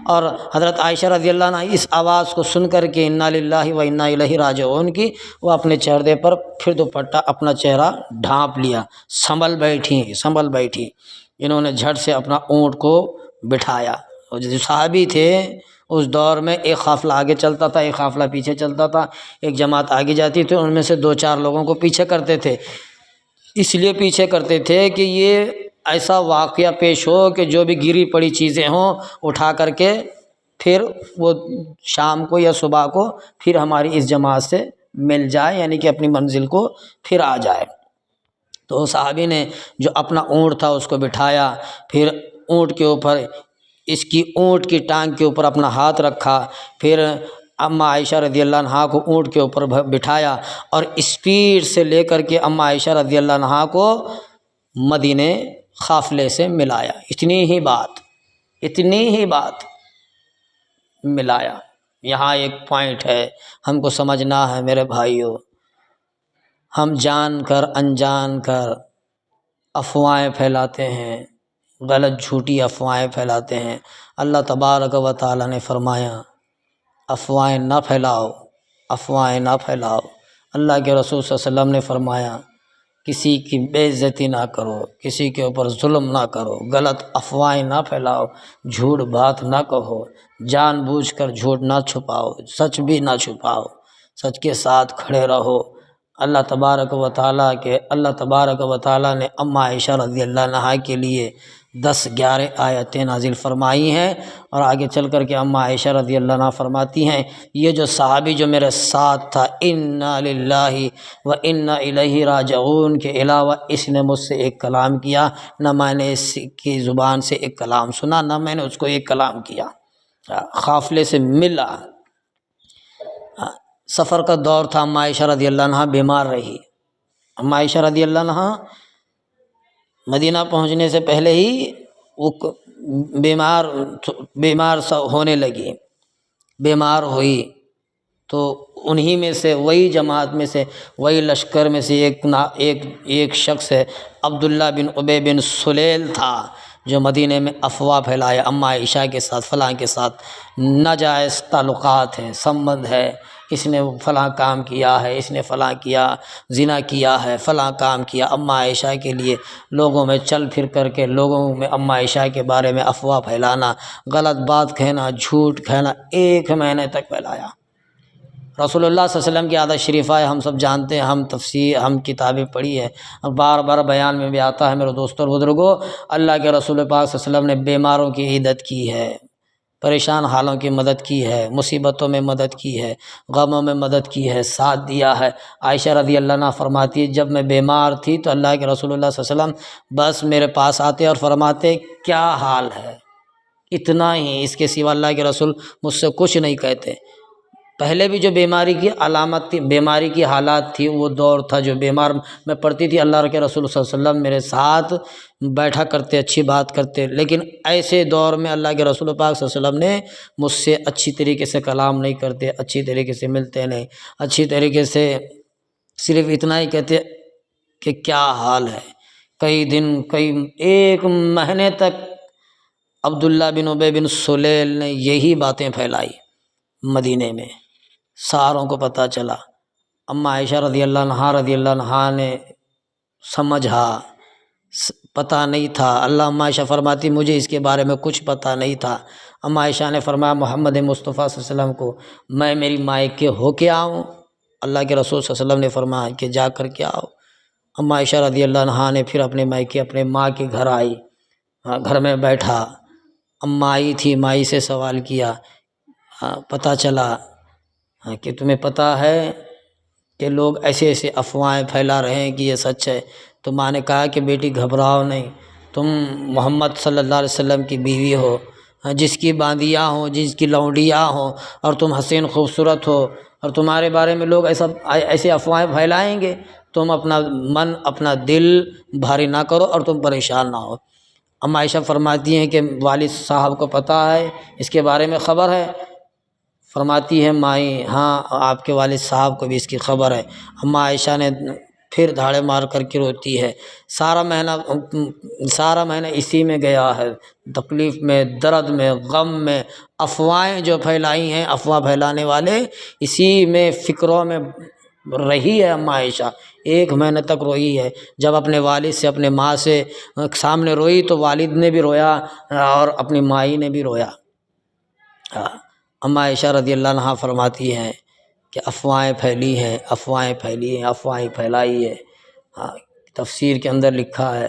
اور حضرت عائشہ رضی اللہ عنہ اس آواز کو سن کر کے انا للہ و انا الیہ راجعون کی، وہ اپنے چہرے پر پھر دوپٹہ اپنا چہرہ ڈھانپ لیا، سنبھل بیٹھی۔ انہوں نے جھٹ سے اپنا اونٹ کو بٹھایا، اور جو صحابی تھے اس دور میں ایک قافلہ آگے چلتا تھا، ایک قافلہ پیچھے چلتا تھا، ایک جماعت آگے جاتی تھی، ان میں سے 2-4 لوگوں کو پیچھے کرتے تھے، اس لیے پیچھے کرتے تھے کہ یہ ایسا واقعہ پیش ہو کہ جو بھی گری پڑی چیزیں ہوں اٹھا کر کے پھر وہ شام کو یا صبح کو پھر ہماری اس جماعت سے مل جائے، یعنی کہ اپنی منزل کو پھر آ جائے۔ تو صحابی نے جو اپنا اونٹ تھا اس کو بٹھایا، پھر اونٹ کے اوپر اونٹ کی ٹانگ کے اوپر اپنا ہاتھ رکھا، پھر اماں عائشہ رضی اللہ عنہا کو اونٹ کے اوپر بٹھایا، اور اسپیڈ سے لے کر کے اماں عائشہ رضی اللہ عنہا کو مدینے قافلے سے ملایا۔ اتنی ہی بات ملایا۔ یہاں ایک پوائنٹ ہے ہم کو سمجھنا ہے میرے بھائیوں، ہم جان کر انجان کر افواہیں پھیلاتے ہیں، غلط جھوٹی افواہیں پھیلاتے ہیں۔ اللہ تبارک و تعالیٰ نے فرمایا افواہیں نہ پھیلاؤ۔ اللہ کے رسول صلی اللہ علیہ وسلم نے فرمایا کسی کی بے عزتی نہ کرو، کسی کے اوپر ظلم نہ کرو، غلط افواہیں نہ پھیلاؤ، جھوٹ بات نہ کہو، جان بوجھ کر جھوٹ نہ چھپاؤ، سچ بھی نہ چھپاؤ، سچ کے ساتھ کھڑے رہو۔ اللہ تبارک و تعالیٰ نے اماں عائشہ رضی اللہ عنہا کے لیے 10-11 آیتیں نازل فرمائی ہیں، اور آگے چل کر کے اماں عائشہ رضی اللہ عنہا فرماتی ہیں یہ جو صحابی جو میرے ساتھ تھا انا للہ و انا الیہ راجعون کے علاوہ اس نے مجھ سے ایک کلام کیا، نہ میں نے اس کی زبان سے ایک کلام سنا، نہ میں نے اس کو ایک کلام کیا۔ قافلے سے ملا، سفر کا دور تھا، اماں عائشہ رضی اللہ عنہا بیمار رہی۔ اماں عائشہ رضی اللہ عنہا مدینہ پہنچنے سے پہلے ہی وہ بیمار ہونے لگی، بیمار ہوئی، تو انہی میں سے وہی جماعت میں سے وہی لشکر میں سے ایک شخص ہے عبداللہ بن ابی بن سلیل تھا، جو مدینے میں افواہ پھیلایا اماں عائشہ کے ساتھ فلاں کے ساتھ ناجائز تعلقات ہیں، سمبند ہے، اس نے فلاں کام کیا ہے، اس نے فلاں کیا، زنا کیا ہے، فلاں کام کیا۔ اماں عائشہ کے لیے لوگوں میں چل پھر کر کے لوگوں میں اماں عائشہ کے بارے میں افواہ پھیلانا، غلط بات کہنا، جھوٹ کہنا، 1 مہینے تک پھیلایا۔ رسول اللہ صلی اللہ علیہ وسلم کی عادت شریفہ ہے، ہم سب جانتے ہیں، ہم کتابیں پڑھی ہے، بار بار بیان میں بھی آتا ہے میرے دوستوں اور بزرگوں، اللہ کے رسول پاک صلی اللہ علیہ وسلم نے بیماروں کی عیادت کی ہے، پریشان حالوں کی مدد کی ہے، مصیبتوں میں مدد کی ہے، غموں میں مدد کی ہے، ساتھ دیا ہے۔ عائشہ رضی اللہ عنہا فرماتی ہے جب میں بیمار تھی تو اللہ کے رسول اللہ صلی اللہ علیہ وسلم بس میرے پاس آتے اور فرماتے کیا حال ہے، اتنا ہی، اس کے سوا اللہ کے رسول مجھ سے کچھ نہیں کہتے۔ پہلے بھی جو بیماری کی علامت تھی، بیماری کی حالات تھی، وہ دور تھا جو بیمار میں پڑتی تھی، اللہ کے رسول صلی اللہ علیہ وسلم میرے ساتھ بیٹھا کرتے، اچھی بات کرتے، لیکن ایسے دور میں اللہ کے رسول پاک صلی اللہ علیہ وسلم نے مجھ سے اچھی طریقے سے کلام نہیں کرتے، اچھی طریقے سے ملتے نہیں، اچھی طریقے سے صرف اتنا ہی کہتے کہ کیا حال ہے۔ کئی دن، 1 مہینے تک عبداللہ بن ابی بن سلیل نے یہی باتیں پھیلائی مدینے میں، ساروں کو پتہ چلا۔ اماں عائشہ رضی اللہ عنہا نے سمجھا، پتہ نہیں تھا، اماں عائشہ فرماتی مجھے اس کے بارے میں کچھ پتہ نہیں تھا۔ اماں عائشہ نے فرمایا محمد مصطفیٰ صلی اللہ علیہ وسلم کو میں میری مائکے ہو کے آؤں؟ اللہ کے رسول صلی اللہ علیہ وسلم نے فرمایا کہ جا کر کے آؤ۔ اماں عائشہ رضی اللہ عنہا نے پھر اپنے مائکے، اپنے ماں کے گھر آئی، گھر میں بیٹھا، اماں آئی تھی، مائی سے سوال کیا، پتہ چلا کہ تمہیں پتہ ہے کہ لوگ ایسے افواہیں پھیلا رہے ہیں کہ یہ سچ ہے؟ تو ماں نے کہا کہ بیٹی گھبراؤ نہیں، تم محمد صلی اللہ علیہ وسلم کی بیوی ہو، جس کی باندیاں ہوں، جس کی لونڈیاں ہوں، اور تم حسین خوبصورت ہو، اور تمہارے بارے میں لوگ ایسے افواہیں پھیلائیں گے، تم اپنا من، اپنا دل بھاری نہ کرو اور تم پریشان نہ ہو۔ اماں عائشہ فرماتی ہیں کہ والد صاحب کو پتہ ہے، اس کے بارے میں خبر ہے، فرماتی ہے مائی ہاں آپ کے والد صاحب کو بھی اس کی خبر ہے۔ اماں عائشہ نے پھر دھاڑے مار کر کے روتی ہے، سارا مہینہ اسی میں گیا ہے، تکلیف میں، درد میں، غم میں، افواہیں جو پھیلائی ہیں، افواہ پھیلانے والے، اسی میں فکروں میں رہی ہے اماں عائشہ، 1 مہینہ تک روئی ہے۔ جب اپنے والد سے، اپنے ماں سے سامنے روئی تو والد نے بھی رویا اور اپنی مائی نے بھی رویا۔ اماں عائشہ رضی اللہ عنہا فرماتی ہیں کہ افواہیں پھیلی ہیں، افواہیں پھیلی ہیں، افواہیں پھیلائی ہے۔ تفسیر کے اندر لکھا ہے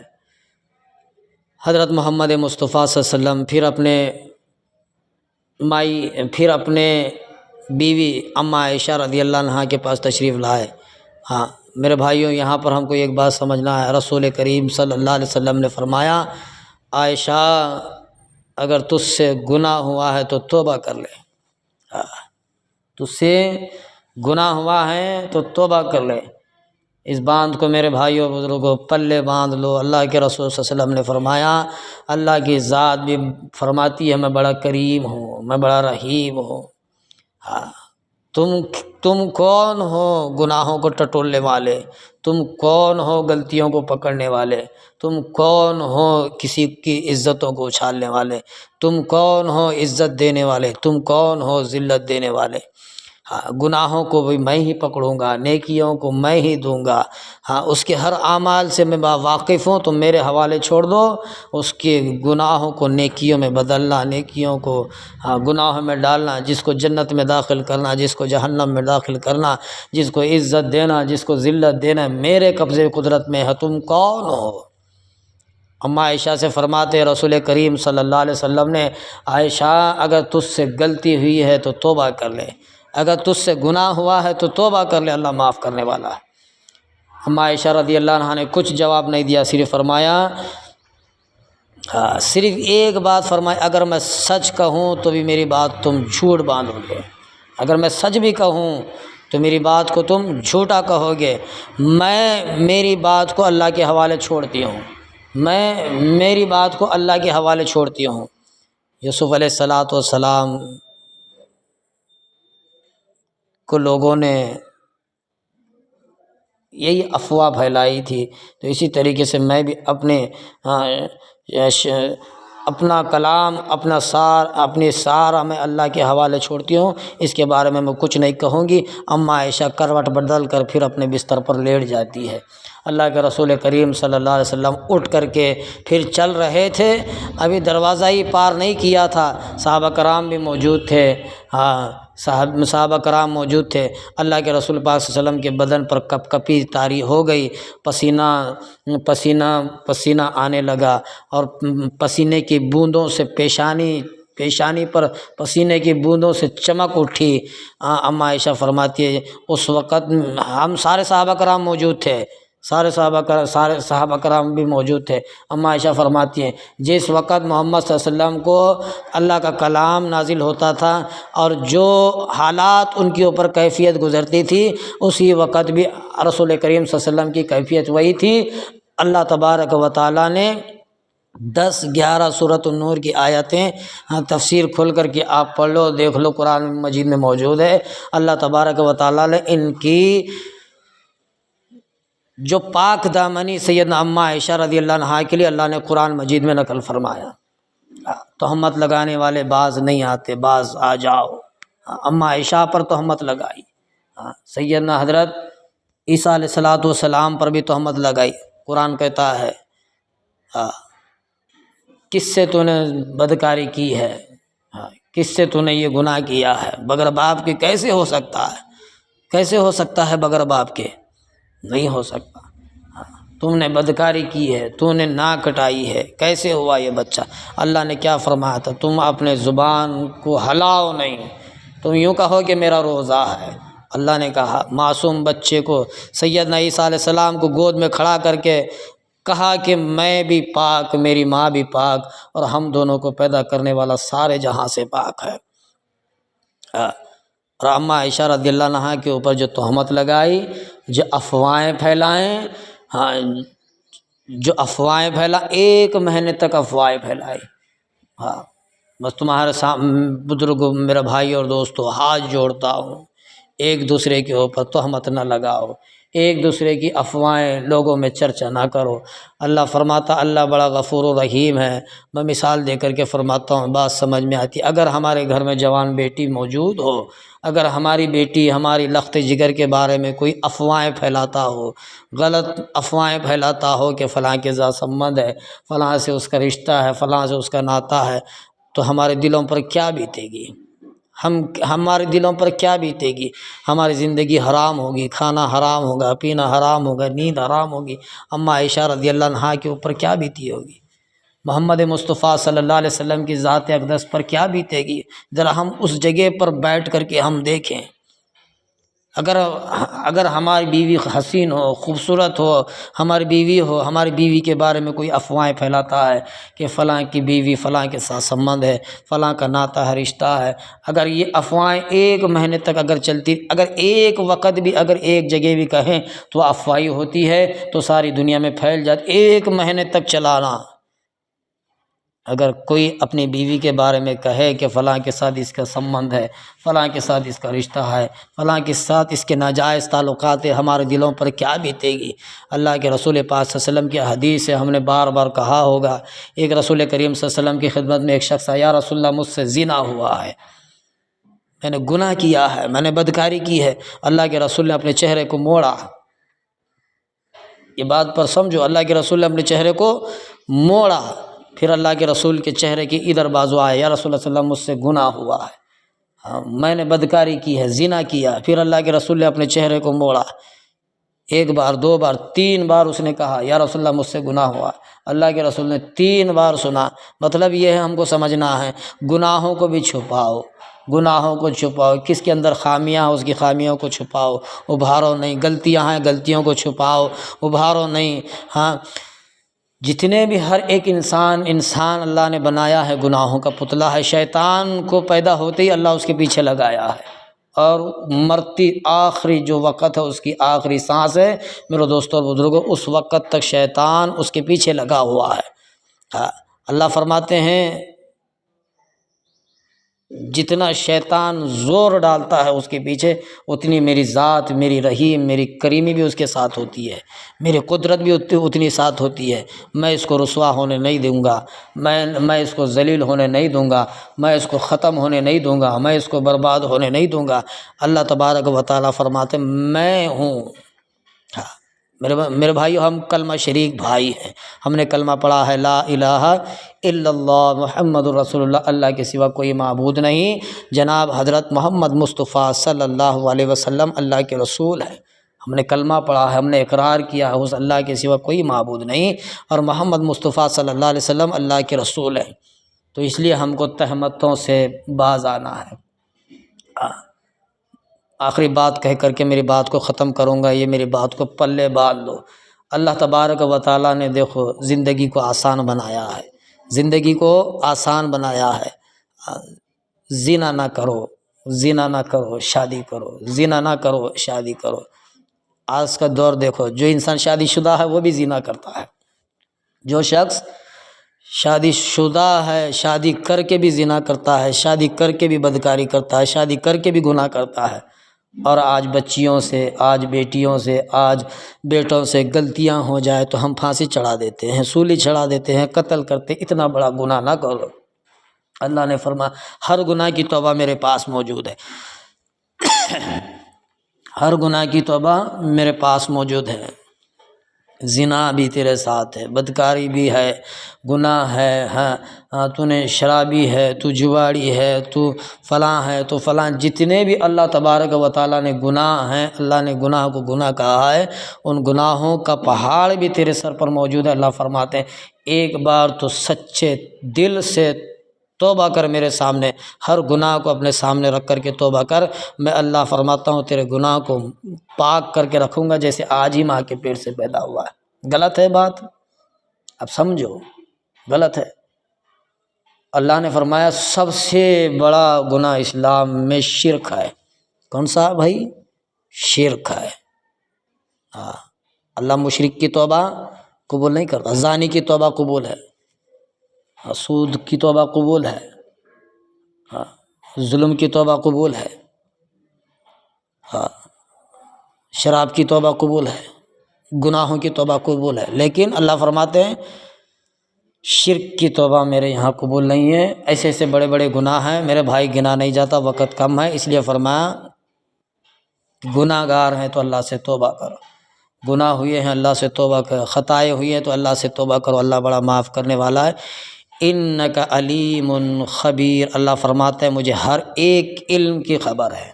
حضرت محمد مصطفیٰ صلی اللہ علیہ وسلم پھر اپنے بیوی اماں عائشہ رضی اللہ عنہا کے پاس تشریف لائے۔ میرے بھائیوں، یہاں پر ہم کو ایک بات سمجھنا ہے، رسول کریم صلی اللہ علیہ وسلم نے فرمایا عائشہ اگر تجھ سے گناہ ہوا ہے تو توبہ کر لے، تجھ سے گناہ ہوا ہے تو توبہ کر لے۔ اس باندھ کو میرے بھائیوں بزرگوں پلے باندھ لو۔ اللہ کے رسول صلی اللہ علیہ وسلم نے فرمایا، اللہ کی ذات بھی فرماتی ہے میں بڑا کریم ہوں، میں بڑا رحیم ہوں۔ تم کون ہو گناہوں کو ٹٹولنے والے؟ تم کون ہو غلطیوں کو پکڑنے والے؟ تم کون ہو کسی کی عزتوں کو اچھالنے والے؟ تم کون ہو عزت دینے والے؟ تم کون ہو ذلت دینے والے؟ گناہوں کو بھی میں ہی پکڑوں گا، نیکیوں کو میں ہی دوں گا۔ اس کے ہر اعمال سے میں واقف ہوں، تم میرے حوالے چھوڑ دو، اس کے گناہوں کو نیکیوں میں بدلنا، نیکیوں کو گناہوں میں ڈالنا، جس کو جنت میں داخل کرنا، جس کو جہنم میں داخل کرنا، جس کو عزت دینا، جس کو ذلت دینا، میرے قبضے قدرت میں ہے۔ تم کون ہو؟ اماں عائشہ سے فرماتے رسول کریم صلی اللہ علیہ وسلم نے، عائشہ اگر تجھ سے غلطی ہوئی ہے تو توبہ کر لے، اگر تجھ سے گناہ ہوا ہے تو توبہ کر لے، اللہ معاف کرنے والا ہے۔ اماں عائشہ رضی اللہ عنہا نے کچھ جواب نہیں دیا، صرف فرمایا صرف ایک بات فرمائی، اگر میں سچ کہوں تو بھی میری بات تم جھوٹ باندھو گے، اگر میں سچ بھی کہوں تو میری بات کو تم جھوٹا کہو گے۔ میں میری بات کو اللہ کے حوالے چھوڑتی ہوں، میں میری بات کو اللہ کے حوالے چھوڑتی ہوں۔ یوسف علیہ السلام کو لوگوں نے یہی افواہ پھیلائی تھی، تو اسی طریقے سے میں بھی اپنا کلام، اپنی سارا میں اللہ کے حوالے چھوڑتی ہوں، اس کے بارے میں کچھ نہیں کہوں گی۔ اماں عائشہ کروٹ بدل کر پھر اپنے بستر پر لیٹ جاتی ہے۔ اللہ کے رسول کریم صلی اللہ علیہ وسلم اٹھ کر کے پھر چل رہے تھے، ابھی دروازہ ہی پار نہیں کیا تھا، صحابہ کرام بھی موجود تھے، صحابہ کرام موجود تھے۔ اللہ کے رسول پاک صلی اللہ علیہ وسلم کے بدن پر کپ کپی طاری ہو گئی، پسینہ آنے لگا، اور پسینے کی بوندوں سے پیشانی پر پسینے کی بوندوں سے چمک اٹھی۔ اماں عائشہ فرماتی ہے اس وقت ہم سارے صحابہ کرام موجود تھے، سارے صحابہ کرام بھی موجود تھے۔ اماں عائشہ فرماتی ہیں جس وقت محمد صلی اللہ علیہ وسلم کو اللہ کا کلام نازل ہوتا تھا اور جو حالات ان کے اوپر کیفیت گزرتی تھی، اسی وقت بھی رسول کریم صلی اللہ علیہ وسلم کی کیفیت وہی تھی۔ اللہ تبارک و تعالیٰ نے 10-11 سورۃ النور کی آیتیں تفسیر کھول کر کے آپ پڑھ لو، دیکھ لو، قرآن مجید میں موجود ہے۔ اللہ تبارک و تعالیٰ نے ان کی جو پاک دامنی سیدنا اماں عائشہ رضی اللہ عنہا کے لیے اللہ نے قرآن مجید میں نقل فرمایا۔ تہمت لگانے والے باز نہیں آتے، باز آ جاؤ۔ اماں عائشہ پر تہمت لگائی، سیدنا حضرت عیسیٰ علیہ السلام پر بھی تہمت لگائی۔ قرآن کہتا ہے کس سے تو نے بدکاری کی ہے، کس سے تو نے یہ گناہ کیا ہے، بغیر باپ کے کیسے ہو سکتا ہے، کیسے ہو سکتا ہے بغیر باپ کے؟ نہیں ہو سکتا، تم نے بدکاری کی ہے، تو نے ناک کٹائی ہے، کیسے ہوا یہ بچہ؟ اللہ نے کیا فرمایا تھا؟ تم اپنے زبان کو ہلاؤ نہیں، تم یوں کہو کہ میرا روزہ ہے۔ اللہ نے کہا معصوم بچے کو، سیدنا عیسیٰ علیہ السلام کو گود میں کھڑا کر کے کہا کہ میں بھی پاک، میری ماں بھی پاک، اور ہم دونوں کو پیدا کرنے والا سارے جہاں سے پاک ہے۔ اور اماں عائشہ رضی اللہ عنہا کے اوپر جو تہمت لگائی، جو افواہیں پھیلائیں، جو افواہیں 1 مہینے تک افواہیں پھیلائی۔ بس تمہارے بزرگوں، میرا بھائی اور دوستو، ہاتھ جوڑتا ہوں، ایک دوسرے کے اوپر تہمت نہ لگاؤ، ایک دوسرے کی افواہیں لوگوں میں چرچا نہ کرو۔ اللہ فرماتا، اللہ بڑا غفور و رحیم ہے۔ میں مثال دے کر کے فرماتا ہوں، بات سمجھ میں آتی۔ اگر ہمارے گھر میں جوان بیٹی موجود ہو، اگر ہماری بیٹی ہماری لخت جگر کے بارے میں کوئی افواہیں پھیلاتا ہو، غلط افواہیں پھیلاتا ہو کہ فلاں کے ذات سمبند ہے، فلاں سے اس کا رشتہ ہے، فلاں سے اس کا ناتا ہے، تو ہمارے دلوں پر کیا بیتے گی؟ ہمارے دلوں پر کیا بیتے گی؟ ہماری زندگی حرام ہوگی، کھانا حرام ہوگا، پینا حرام ہوگا، نیند حرام ہوگی۔ اماں عائشہ رضی اللہ عنہا کے اوپر کیا بیتی ہوگی؟ محمد مصطفیٰ صلی اللہ علیہ وسلم کی ذات اقدس پر کیا بیتے گی؟ ذرا ہم اس جگہ پر بیٹھ کر کے ہم دیکھیں۔ اگر ہماری بیوی حسین ہو، خوبصورت ہو، ہماری بیوی ہو، ہماری بیوی کے بارے میں کوئی افواہیں پھیلاتا ہے کہ فلاں کی بیوی فلاں کے ساتھ سمبند ہے، فلاں کا ناتا ہے، رشتہ ہے، اگر یہ افواہیں ایک مہینے تک اگر چلتی، اگر ایک وقت بھی اگر ایک جگہ بھی کہیں تو افواہی ہوتی ہے تو ساری دنیا میں پھیل جاتی۔ ایک مہینے تک چلانا، اگر کوئی اپنی بیوی کے بارے میں کہے کہ فلاں کے ساتھ اس کا سمبند ہے، فلاں کے ساتھ اس کا رشتہ ہے، فلاں کے ساتھ اس کے ناجائز تعلقات، ہمارے دلوں پر کیا بیتے گی؟ اللہ کے رسول پاک صلی اللہ علیہ وسلم کی حدیث ہے، ہم نے بار بار کہا ہوگا۔ ایک رسول کریم صلی اللہ علیہ وسلم کی خدمت میں ایک شخص آیا، یا رسول اللہ مجھ سے زنا ہوا ہے، میں نے گناہ کیا ہے، میں نے بدکاری کی ہے۔ اللہ کے رسول نے اپنے چہرے کو موڑا، یہ بات پر سمجھو، اللہ کے رسول نے اپنے چہرے کو موڑا، پھر اللہ کے رسول کے چہرے کی ادھر بازو آئے، یا رسول اللہ صلی اللہ علیہ وسلم مجھ سے گناہ ہوا ہے، میں نے بدکاری کی ہے، زنا کیا۔ پھر اللہ کے رسول نے اپنے چہرے کو موڑا، ایک بار، دو بار، تین بار اس نے کہا، یا رسول اللہ مجھ سے گناہ ہوا۔ اللہ کے رسول نے تین بار سنا۔ مطلب یہ ہے ہم کو سمجھنا ہے، گناہوں کو بھی چھپاؤ، گناہوں کو چھپاؤ، کس کے اندر خامیاں ہیں اس کی خامیوں کو چھپاؤ، ابھارو نہیں، غلطیاں ہیں غلطیوں کو چھپاؤ، ابھارو نہیں۔ ہاں، جتنے بھی ہر ایک انسان اللہ نے بنایا ہے گناہوں کا پتلا ہے۔ شیطان کو پیدا ہوتے ہی اللہ اس کے پیچھے لگایا ہے، اور مرتی آخری جو وقت ہے، اس کی آخری سانس ہے میرے دوستوں اور بزرگوں، اس وقت تک شیطان اس کے پیچھے لگا ہوا ہے۔ اللہ فرماتے ہیں جتنا شیطان زور ڈالتا ہے اس کے پیچھے، اتنی میری ذات، میری رحیم، میری کریمی بھی اس کے ساتھ ہوتی ہے، میری قدرت بھی اتنی ساتھ ہوتی ہے۔ میں اس کو رسوا ہونے نہیں دوں گا، میں اس کو ذلیل ہونے نہیں دوں گا، میں اس کو ختم ہونے نہیں دوں گا، میں اس کو برباد ہونے نہیں دوں گا۔ اللہ تبارک و تعالیٰ فرماتے میں ہوں۔ میرے بھائیو، ہم کلمہ شریک بھائی ہیں، ہم نے کلمہ پڑھا ہے لا الہ الا اللہ محمد الرسول اللہ، اللہ کے سوا کوئی معبود نہیں، جناب حضرت محمد مصطفیٰ صلی اللہ علیہ وسلم اللہ کے رسول ہیں۔ ہم نے کلمہ پڑھا ہے، ہم نے اقرار کیا ہے اس اللہ کے سوا کوئی معبود نہیں، اور محمد مصطفیٰ صلی اللہ علیہ وسلم اللہ کے رسول ہیں۔ تو اس لیے ہم کو تہمتوں سے باز آنا ہے۔ آخری بات کہہ کر کے میری بات کو ختم کروں گا، یہ میری بات کو پلے باندھ لو۔ اللہ تبارک و تعالیٰ نے دیکھو زندگی کو آسان بنایا ہے، زندگی کو آسان بنایا ہے۔ زنا نہ کرو، زنا نہ کرو، شادی کرو، زنا نہ کرو، شادی کرو۔ آج کا دور دیکھو، جو انسان شادی شدہ ہے وہ بھی زنا کرتا ہے، جو شخص شادی شدہ ہے شادی کر کے بھی زنا کرتا ہے، شادی کر کے بھی بدکاری کرتا ہے، شادی کر کے بھی گناہ کرتا ہے۔ اور آج بچیوں سے، آج بیٹیوں سے، آج بیٹوں سے غلطیاں ہو جائے تو ہم پھانسی چڑھا دیتے ہیں، سولی چڑھا دیتے ہیں، قتل کرتے ہیں۔ اتنا بڑا گناہ نہ کرو۔ اللہ نے فرمایا ہر گناہ کی توبہ میرے پاس موجود ہے، ہر گناہ کی توبہ میرے پاس موجود ہے۔ زنا بھی تیرے ساتھ ہے، بدکاری بھی ہے، گناہ ہے، ہاں تو نے شرابی ہے، تو جواڑی ہے، تو فلاں ہے، تو فلاں، جتنے بھی اللہ تبارک و تعالیٰ نے گناہ ہیں، اللہ نے گناہ کو گناہ کہا ہے، ان گناہوں کا پہاڑ بھی تیرے سر پر موجود ہے۔ اللہ فرماتے ہیں ایک بار تو سچے دل سے توبہ کر میرے سامنے، ہر گناہ کو اپنے سامنے رکھ کر کے توبہ کر، میں اللہ فرماتا ہوں تیرے گناہ کو پاک کر کے رکھوں گا جیسے آج ہی ماں کے پیٹ سے پیدا ہوا ہے۔ غلط ہے بات؟ اب سمجھو، غلط ہے۔ اللہ نے فرمایا سب سے بڑا گناہ اسلام میں شرک ہے۔ کون سا بھائی؟ شرک ہے۔ اللہ مشرک کی توبہ قبول نہیں کرتا، زانی کی توبہ قبول ہے، سود کی توبہ قبول ہے، ہاں، ظلم کی توبہ قبول ہے، ہاں، شراب کی توبہ قبول ہے، گناہوں کی توبہ قبول ہے، لیکن اللہ فرماتے ہیں شرک کی توبہ میرے یہاں قبول نہیں ہے۔ ایسے ایسے بڑے بڑے گناہ ہیں میرے بھائی، گنا نہیں جاتا، وقت کم ہے، اس لیے فرمایا گناہ گار ہیں تو اللہ سے توبہ کرو، گناہ ہوئے ہیں اللہ سے توبہ کرو، خطائیں ہوئی ہیں تو اللہ سے توبہ کرو، اللہ بڑا معاف کرنے والا ہے۔ انک علیم خبیر، اللہ فرماتا ہے مجھے ہر ایک علم کی خبر ہے۔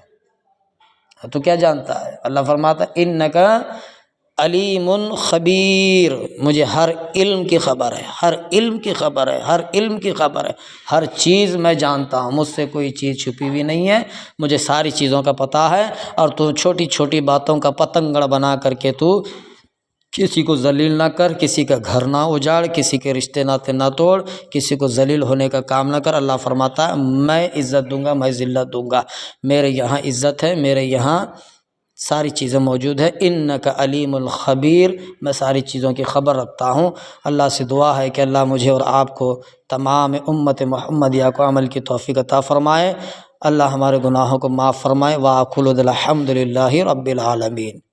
تو کیا جانتا ہے؟ اللہ فرماتا ہے انک علیم خبیر، مجھے ہر علم کی خبر ہے، ہر علم کی خبر ہے، ہر علم کی خبر ہے، ہر چیز میں جانتا ہوں، مجھ سے کوئی چیز چھپی ہوئی نہیں ہے، مجھے ساری چیزوں کا پتہ ہے۔ اور تو چھوٹی چھوٹی باتوں کا پتنگڑ بنا کر کے تو کسی کو ذلیل نہ کر، کسی کا گھر نہ اجاڑ، کسی کے رشتے ناطے نہ توڑ، کسی کو ذلیل ہونے کا کام نہ کر۔ اللہ فرماتا ہے میں عزت دوں گا، میں ذلت دوں گا، میرے یہاں عزت ہے، میرے یہاں ساری چیزیں موجود ہے۔ انک علیم الخبیر، میں ساری چیزوں کی خبر رکھتا ہوں۔ اللہ سے دعا ہے کہ اللہ مجھے اور آپ کو، تمام امت محمدیہ کو عمل کی توفیق عطا فرمائے، اللہ ہمارے گناہوں کو معاف فرمائے۔ وآخر الحمد للہ رب العالمین۔